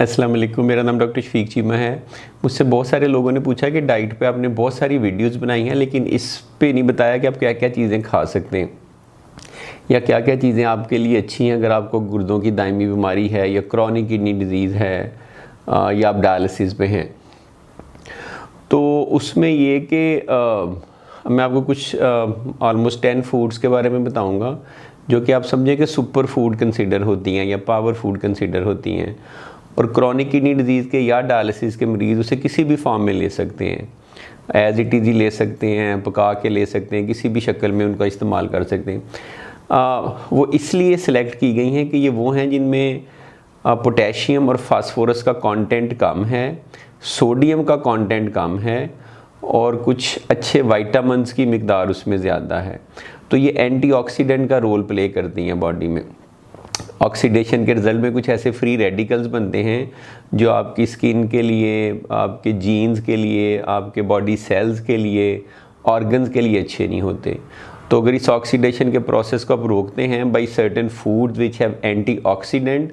अस्सलाम वालेकुम, मेरा नाम डॉक्टर शफीक चीमा है। मुझसे बहुत सारे लोगों ने पूछा कि डाइट पे आपने बहुत सारी वीडियोस बनाई हैं, लेकिन इस पे नहीं बताया कि आप क्या क्या चीज़ें खा सकते हैं या क्या क्या चीज़ें आपके लिए अच्छी हैं अगर आपको गुर्दों की दायमी बीमारी है या क्रॉनिक किडनी डिजीज़ है या आप डायलिसिस पे हैं। तो उसमें ये कि मैं आपको कुछ ऑलमोस्ट 10 फूड्स के बारे में बताऊँगा जो कि आप समझें कि सुपर फूड कंसिडर होती हैं या पावर फूड कंसिडर होती हैं, और क्रॉनिक किडनी डिजीज़ के या डायलिसिस के मरीज़ उसे किसी भी फॉर्म में ले सकते हैं। एज इट इज़ ही ले सकते हैं, पका के ले सकते हैं, किसी भी शक्ल में उनका इस्तेमाल कर सकते हैं। वो इसलिए सिलेक्ट की गई हैं कि ये वो हैं जिनमें पोटेशियम और फास्फोरस का कंटेंट कम है, सोडियम का कंटेंट कम है और कुछ अच्छे विटामिन्स की मिकदार उसमें ज़्यादा है। तो ये एंटीऑक्सीडेंट का रोल प्ले करती हैं बॉडी में। ऑक्सीडेशन के रिज़ल्ट में कुछ ऐसे फ्री रेडिकल्स बनते हैं जो आपकी स्किन के लिए, आपके जीन्स के लिए, आपके बॉडी सेल्स के लिए, ऑर्गन्स के लिए अच्छे नहीं होते। तो अगर इस ऑक्सीडेशन के प्रोसेस को आप रोकते हैं by certain foods which have antioxidant,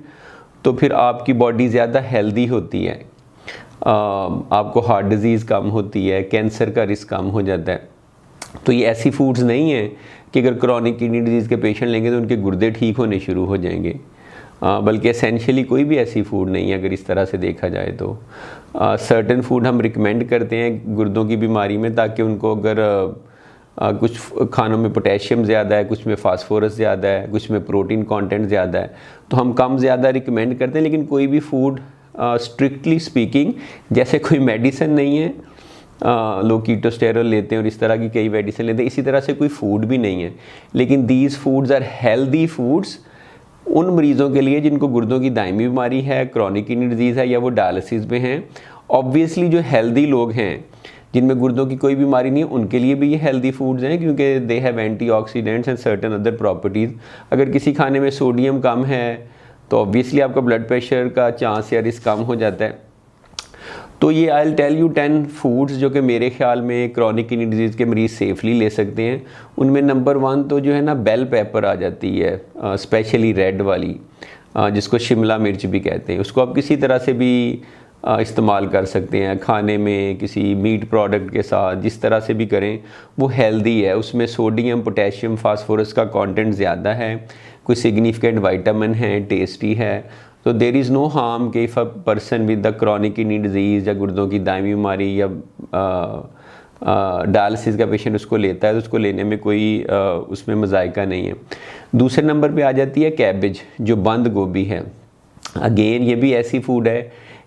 तो फिर आपकी बॉडी ज़्यादा हेल्दी होती है, आपको हार्ट डिज़ीज़ कम होती है, कैंसर का रिस्क कम हो जाता है। तो ये ऐसी फूड्स नहीं हैं कि अगर क्रॉनिक किडनी डिजीज़ के पेशेंट लेंगे तो उनके गुर्दे ठीक होने शुरू हो जाएंगे, बल्कि एसेंशियली कोई भी ऐसी फूड नहीं है अगर इस तरह से देखा जाए तो। सर्टेन फूड हम रिकमेंड करते हैं गुर्दों की बीमारी में, ताकि उनको अगर कुछ खानों में पोटेशियम ज़्यादा है, कुछ में फास्फोरस ज़्यादा है, कुछ में प्रोटीन कंटेंट ज़्यादा है, तो हम कम ज़्यादा रिकमेंड करते हैं। लेकिन कोई भी फूड स्ट्रिक्टली स्पीकिंग जैसे कोई मेडिसिन नहीं है, लोग कीटोस्टेरॉल लेते हैं और इस तरह की कई मेडिसिन लेते हैं, इसी तरह से कोई फूड भी नहीं है। लेकिन these foods are healthy foods उन मरीज़ों के लिए जिनको गुर्दों की दायमी बीमारी है, क्रॉनिक किडनी डिजीज़ है या वो डायलिसिस में हैं। ऑब्वियसली जो हेल्दी लोग हैं जिनमें गुर्दों की कोई बीमारी नहीं है, उनके लिए भी ये हेल्दी फूड्स हैं, क्योंकि they have antioxidants and certain other properties. अगर किसी खाने में सोडियम कम है तो ऑब्वियसली आपका ब्लड प्रेशर का चांस या रिस्क कम हो जाता है। तो ये I will tell you 10 foods जो कि मेरे ख्याल में क्रॉनिक किडनी डिजीज़ के मरीज़ सेफली ले सकते हैं। उनमें नंबर 1 तो जो है ना, बेल पेपर आ जाती है, स्पेशली रेड वाली, जिसको शिमला मिर्च भी कहते हैं। उसको आप किसी तरह से भी इस्तेमाल कर सकते हैं, खाने में, किसी मीट प्रोडक्ट के साथ, जिस तरह से भी करें वो हेल्दी है। उसमें सोडियम, पोटेशियम, फास्फोरस का कंटेंट ज़्यादा है, कोई सिग्निफिकेंट विटामिन है, टेस्टी है। तो देर इज़ नो हार्म कि if a person with the chronic kidney disease या गुर्दों की दायमी बीमारी या डायलिसिस का पेशेंट उसको लेता है तो उसको लेने में कोई उसमें मज़ायका नहीं है। दूसरे नंबर पे आ जाती है कैबेज, जो बंद गोभी है। अगेन ये भी ऐसी फूड है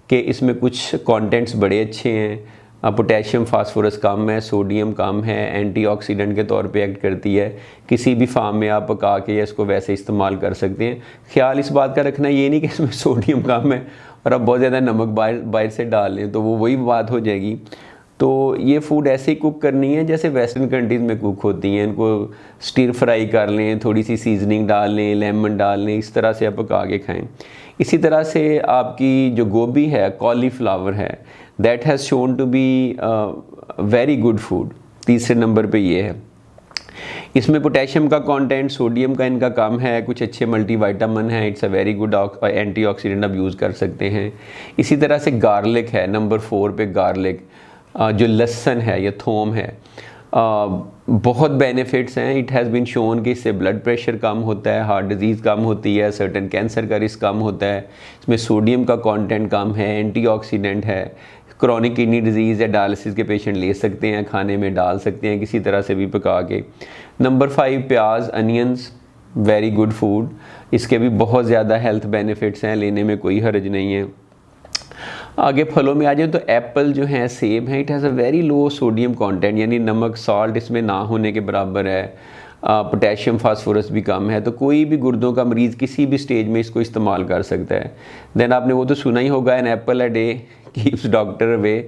कि इसमें कुछ कंटेंट्स बड़े अच्छे हैं, पोटेशियम फास्फोरस कम है, सोडियम कम है, एंटीऑक्सीडेंट के तौर पे एक्ट करती है। किसी भी फार्म में आप पका के या इसको वैसे इस्तेमाल कर सकते हैं। ख्याल इस बात का रखना ये नहीं कि इसमें सोडियम कम है और आप बहुत ज़्यादा नमक बाहर से डाल लें तो वो वही बात हो जाएगी। तो ये फूड ऐसे ही कुक करनी है जैसे वेस्टर्न कंट्रीज़ में कुक होती हैं। इनको स्टिर फ्राई कर लें, थोड़ी सी सीजनिंग डाल लें, लेमन डाल लें, इस तरह से आप पका के खाएँ। इसी तरह से आपकी जो गोभी है, कॉलीफ्लावर है, that has shown to be very good food. तीसरे नंबर पे ये है। इसमें पोटेशियम का कंटेंट, सोडियम का इनका कम है, कुछ अच्छे मल्टीविटामिन है, it's a very good antioxidant, आप यूज़ कर सकते हैं। इसी तरह से गार्लिक है, नंबर 4 पे गार्लिक, जो लहसुन है या थोम है, बहुत बेनिफिट्स हैं। इट हैज़ बीन शोन कि इससे ब्लड प्रेशर कम होता है, हार्ट डिजीज़ कम होती है, सर्टेन कैंसर का रिस्क कम होता है। इसमें सोडियम का कंटेंट कम है, एंटीऑक्सीडेंट है। क्रॉनिक किडनी डिजीज़ या डायलिसिस के पेशेंट ले सकते हैं, खाने में डाल सकते हैं, किसी तरह से भी पका के। नंबर 5 प्याज, अनियंस, वेरी गुड फूड। इसके भी बहुत ज़्यादा हेल्थ बेनिफिट्स हैं, लेने में कोई हर्ज नहीं है। आगे फलों में आ जाए तो एप्पल जो है, सेब है, it has a very low sodium content, यानी नमक, सॉल्ट इसमें ना होने के बराबर है। पोटेशियम फास्फोरस भी कम है। तो कोई भी गुर्दों का मरीज़ किसी भी स्टेज में इसको इस्तेमाल कर सकता है। देन आपने वो तो सुना ही होगा, an apple a day keeps doctor away.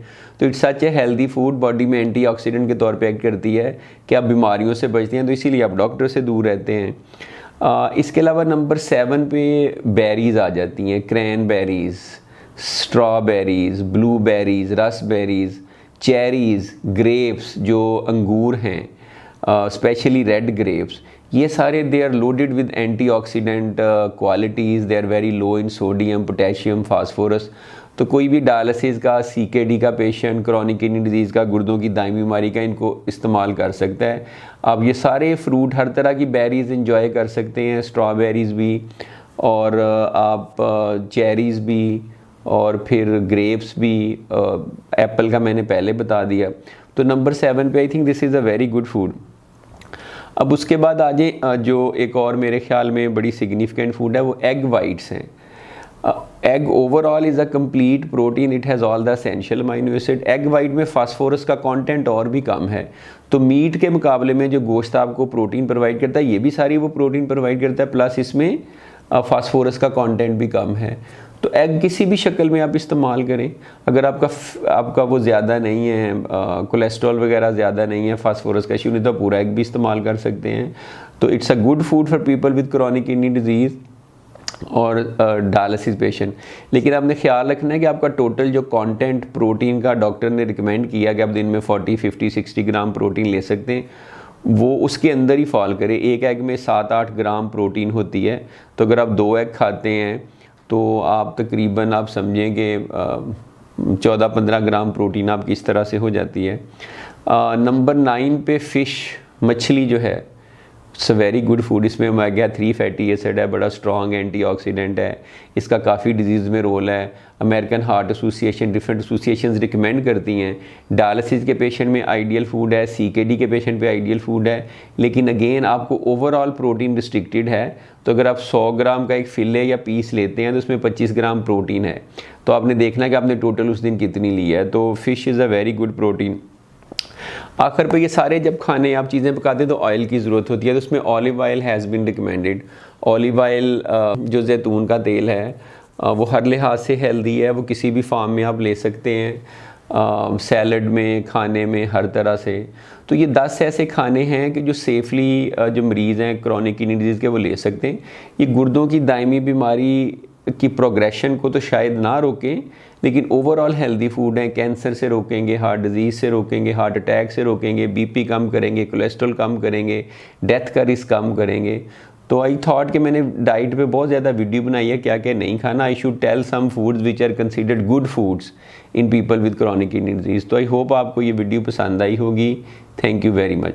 तो it's such a healthy food, body में एंटीऑक्सीडेंट के तौर पे एक्ट करती है कि आप बीमारियों से बचते हैं, तो इसीलिए आप डॉक्टर से दूर रहते हैं। इसके अलावा नंबर 7 पे बेरीज़ आ जाती हैं, cranberries, strawberries, blueberries, raspberries, cherries, grapes जो अंगूर हैं, स्पेशली रेड ग्रेप्स, ये सारे they are loaded with antioxidant qualities, they are very low in sodium, potassium, phosphorus. तो कोई भी डायलिसिस का, CKD का पेशेंट, क्रॉनिक किडनी डिजीज़ का, गुर्दों की दायमी बीमारी का इनको इस्तेमाल कर सकता है। आप ये सारे फ्रूट, हर तरह की बेरीज़ इंजॉय कर सकते हैं, स्ट्रॉबेरीज़ भी, और आप चेरीज़ भी, और फिर ग्रेप्स भी, एप्पल का मैंने पहले बता दिया। तो नंबर 7 पे I think this is a very good food. अब उसके बाद आ जाए जो एक और मेरे ख्याल में बड़ी सिग्निफिकेंट फूड है, वो एग वाइट्स हैं। Egg overall is a complete protein, it has all the essential amino acid. Egg white में फास्फोरस का कंटेंट और भी कम है। तो मीट के मुकाबले में जो गोश्त आपको प्रोटीन प्रोवाइड करता है, ये भी सारी वो प्रोटीन प्रोवाइड करता है, प्लस इसमें फास्फोरस का कंटेंट भी कम है। तो एग किसी भी शक्ल में आप इस्तेमाल करें। अगर आपका वो ज़्यादा नहीं है, कोलेस्ट्रॉल वगैरह ज़्यादा नहीं है, फास्फोरस का इशू नहीं, तो पूरा एग भी इस्तेमाल कर सकते हैं। तो it's a good food for people with chronic kidney disease और डायलिसिस पेशेंट। लेकिन आपने ख्याल रखना है कि आपका टोटल जो कंटेंट प्रोटीन का डॉक्टर ने रिकमेंड किया कि आप दिन में 40, 50, 60 ग्राम प्रोटीन ले सकते हैं, वो उसके अंदर ही फॉल करे। एक एग में 7-8 ग्राम प्रोटीन होती है। तो अगर आप 2 एग खाते हैं तो आप तकरीबन आप समझें कि 14-15 ग्राम प्रोटीन आपकी इस तरह से हो जाती है। नंबर 9 पे फ़िश, मछली जो है, it's a very good food. इसमें ओमेगा 3 फैटी एसिड है, बड़ा स्ट्रॉन्ग एंटीऑक्सीडेंट है, इसका काफ़ी डिजीज़ में रोल है। American heart association, different associations recommend करती हैं। डायलिसिस के पेशेंट में आइडियल फूड है, CKD के पेशेंट पे आइडियल फूड है। लेकिन अगेन आपको ओवरऑल प्रोटीन रिस्ट्रिक्टेड है। तो अगर आप 100 ग्राम का एक फिले या पीस लेते हैं तो उसमें 25 ग्राम प्रोटीन है। तो आपने देखना है कि आपने टोटल उस दिन कितनी ली है। तो fish is a very good protein. आखिर पे ये सारे जब खाने आप चीज़ें पकाते हैं तो ऑयल की ज़रूरत होती है। तो उसमें olive oil has been recommended. Olive oil जो जैतून का तेल है, वो हर लिहाज से हेल्दी है। वो किसी भी फार्म में आप ले सकते हैं, सैलड में, खाने में, हर तरह से। तो ये 10 ऐसे खाने हैं कि जो सेफली जो मरीज़ हैं क्रॉनिक किडनी डिजीज़ के, वो ले सकते हैं। ये गुर्दों की दायमी बीमारी की प्रोग्रेशन को तो शायद ना रोकें, लेकिन ओवरऑल हेल्दी फूड है। कैंसर से रोकेंगे, हार्ट डिजीज़ से रोकेंगे, हार्ट अटैक से रोकेंगे, BP कम करेंगे, कोलेस्ट्रॉल कम करेंगे, डेथ का रिस्क कम करेंगे। तो आई थॉट कि मैंने डाइट पे बहुत ज़्यादा वीडियो बनाई है क्या क्या नहीं खाना। I should tell some foods which are considered good foods in people with chronic kidney disease. तो आई होप आपको ये वीडियो पसंद आई होगी। Thank you very much.